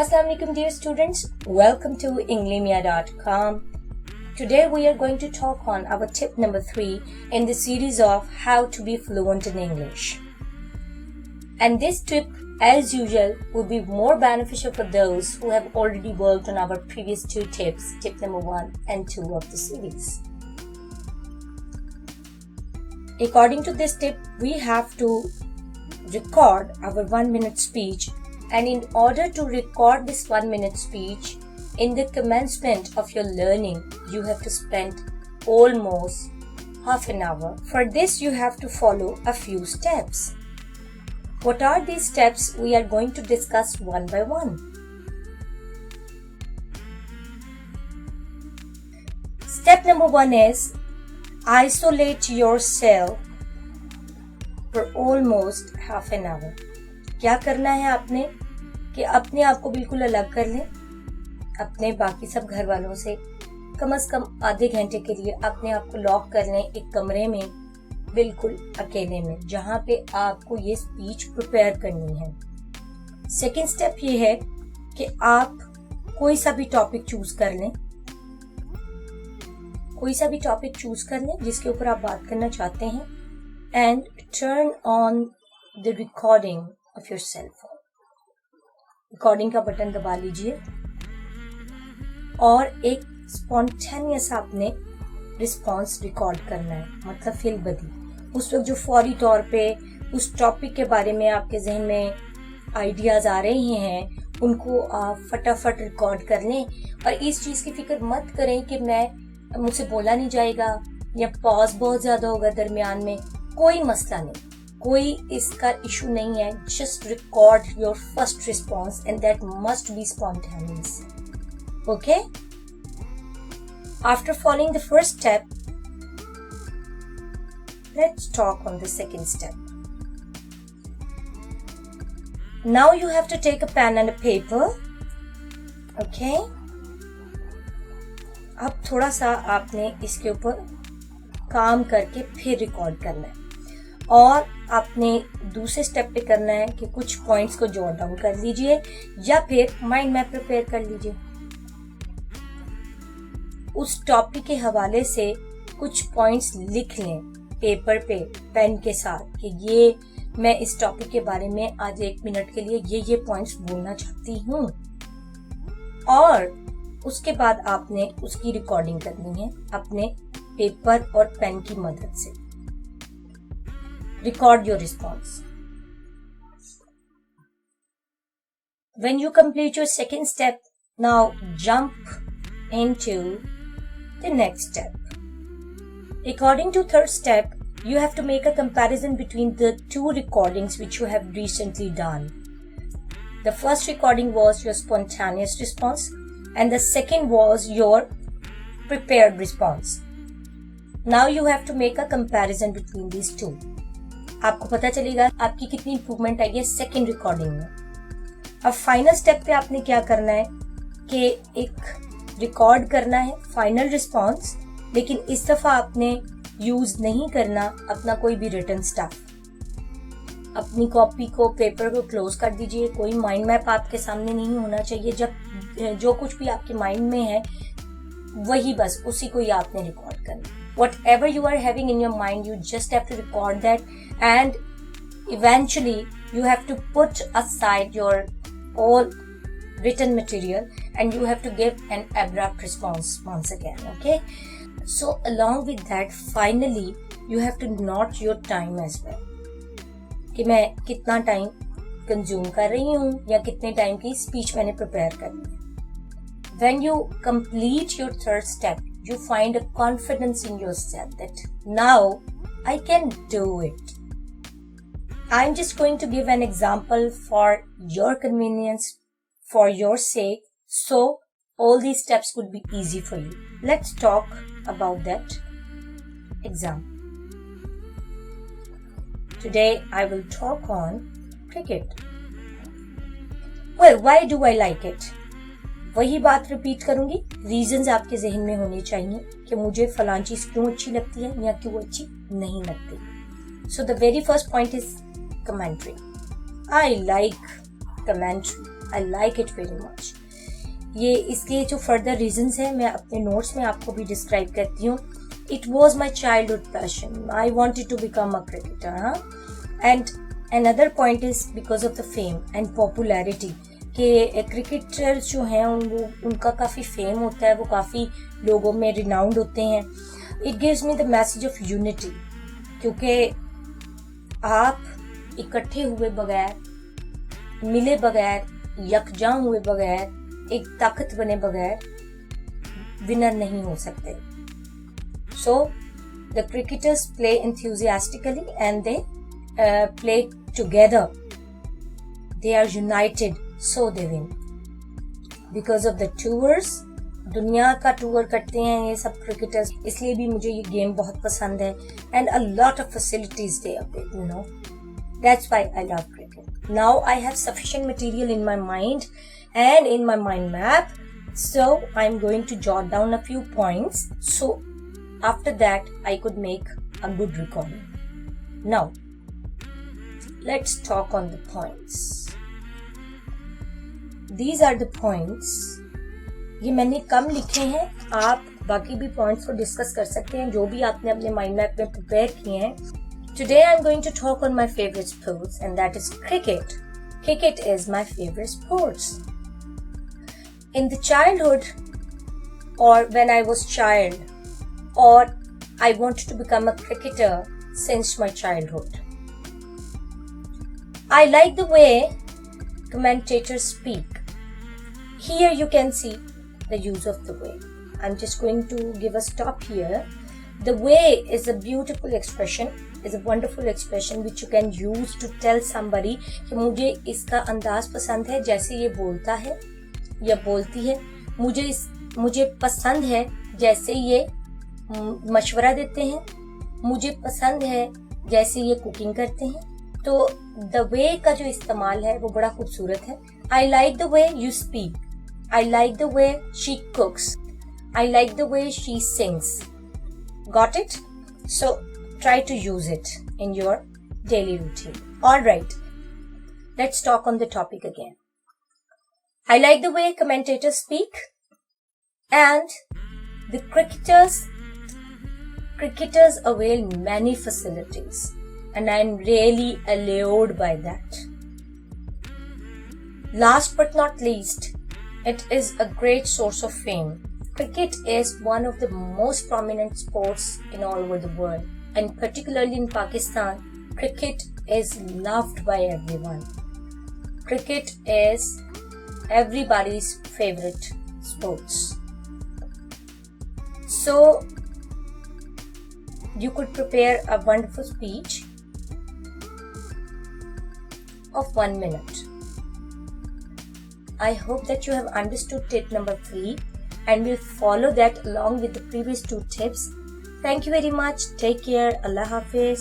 Assalamu alaikum dear students, welcome to englimia.com. Today we are going to talk on our tip number 3 in the series of how to be fluent in English. And this tip, as usual, will be more beneficial for those who have already worked on our previous 2 tips, tip number 1 and 2 of the series. According to this tip, we have to record our 1-minute speech. And in order to record this 1-minute speech, in the commencement of your learning, you have to spend almost half an hour. For this, you have to follow a few steps. What are these steps? We are going to discuss one by one. Step number 1 is isolate yourself for almost half an hour. क्या करना है आपने कि अपने आप को बिल्कुल अलग कर लें अपने बाकी सब घर वालों से कम आधे घंटे के लिए अपने आप को लॉक कर लें एक कमरे में बिल्कुल अकेले में जहां पे आपको ये स्पीच प्रिपेयर करनी है। सेकंड स्टेप ये है कि आप कोई सा भी टॉपिक चूज कर लें जिसके ऊपर आप बात करना चाहते हैं and turn on the recording of your cell phone. Recording का बटन दबा लीजिए और एक स्पॉन्टेनियस आपने रिस्पॉन्स रिकॉर्ड करना है, मतलब फिल बदी। उस वक्त जो फौरी तौर पे उस टॉपिक के बारे में आपके जहन में आइडियाज आ रहे हैं उनको आप फटाफट रिकॉर्ड कर लें और इस चीज की फिक्र मत करें कि मुझसे बोला नहीं जाएगा या पॉज बहुत ज्यादा होगा दरमियान में। कोई मसला नहीं, कोई इसका इशू नहीं है। Just record your first response and that must be spontaneous. Okay, after following the first step, let's talk on the second step. Now you have to take a pen and a paper. Okay, अब थोड़ा सा आपने इसके ऊपर काम करके फिर record करना है और आपने दूसरे स्टेप पे करना है कि कुछ पॉइंट्स को जॉट डाउन कर लीजिए या फिर माइंड मैप प्रिपेयर कर लीजिए। उस टॉपिक के हवाले से कुछ पॉइंट्स लिख लें पेपर पे पेन के साथ कि ये मैं इस टॉपिक के बारे में आज 1 मिनट के लिए ये पॉइंट्स बोलना चाहती हूँ और उसके बाद आपने उसकी रिकॉर्डिंग करनी है अपने पेपर और पेन की मदद से। Record your response. When you complete your second step, now jump into the next step. According to third step, you have to make a comparison between the 2 recordings which you have recently done. The first recording was your spontaneous response and the second was your prepared response. Now you have to make a comparison between these 2. आपको पता चलेगा आपकी कितनी improvement आई है second recording में। अब final step पे आपने क्या करना है कि एक रिकॉर्ड करना है फाइनल रिस्पॉन्स, लेकिन इस दफा आपने यूज नहीं करना अपना कोई भी रिटन स्टफ। अपनी कॉपी को पेपर को क्लोज कर दीजिए, कोई माइंड मैप आपके सामने नहीं होना चाहिए। जब जो कुछ भी आपके माइंड में है वही बस उसी को ही आपने रिकॉर्ड करना। Whatever you are having in your mind, you just have to record that and eventually you have to put aside your all written material and you have to give an abrupt response once again. Okay, so along with that, finally you have to note your time as well कि मैं कितना time consume कर रही हूँ या कितने time की speech मैंने प्रिपेयर करनी है। When you complete your third step, you find a confidence in yourself that now I can do it. I'm just going to give an example for your convenience, for your sake, so all these steps would be easy for you. Let's talk about that example. Today I will talk on cricket. Well, why do I like it? वही बात repeat करूंगी, reasons आपके जहन में होने चाहिए कि मुझे फलां चीज क्यों अच्छी लगती है या क्यों अच्छी नहीं लगती। So the very first point is commentary. I like commentary. I like it very much. ये इसके जो further reasons हैं मैं अपने notes में आपको भी describe करती हूँ. It was my childhood passion. I wanted to become a cricketer. And another point is because of the fame and popularity. कि क्रिकेटर्स जो हैं उनका काफ़ी फेम होता है, वो काफ़ी लोगों में रिनाउंड होते हैं. It gives me the message of unity. क्योंकि आप इकट्ठे हुए बगैर, मिले बगैर, यकजा हुए बगैर, एक ताकत बने बगैर विनर नहीं हो सकते. So the cricketers play enthusiastically and they play together. They are united, so they win. Because of the tours, दुनिया का टूर करते हैं ये सब क्रिकेटर्स, इसलिए भी मुझे ये गेम बहुत पसंद है. And a lot of facilities they have, you know. That's why I love cricket. Now I have sufficient material in my mind and in my mind map. So I'm going to jot down a few points. So after that, I could make a good recording. Now, let's talk on the points. These are the points. ये मैंने कम लिखे हैं, आप बाकी भी points को discuss कर सकते हैं जो भी आपने अपने mind map में prepare किए हैं. Today I'm going to talk on my favorite sports, and that is cricket. Cricket is my favorite sports. In the childhood, or when I was child, or I wanted to become a cricketer since my childhood. I like the way commentators speak. Here you can see the use of the way. I'm just going to give a stop here. The way is a beautiful expression, is a wonderful expression which you can use to tell somebody कि मुझे इसका अंदाज पसंद है जैसे ये बोलता है या बोलती है, मुझे पसंद है जैसे ये मशवरा देते हैं, मुझे पसंद है जैसे ये कुकिंग करते हैं. तो द वे का जो इस्तेमाल है वो बड़ा खूबसूरत है. I like the way you speak, I like the way she cooks, I like the way she sings. Got it? So try to use it in your daily routine. Alright, let's talk on the topic again. I like the way commentators speak, and the cricketers avail many facilities, and I'm really allured by that. Last but not least, it is a great source of fame. Cricket is one of the most prominent sports in all over the world, and particularly in Pakistan, cricket is loved by everyone. Cricket is everybody's favorite sports. So you could prepare a wonderful speech of 1 minute. I hope that you have understood tip number 3 and will follow that along with the previous 2 tips. Thank you very much. Take care. Allah Hafiz.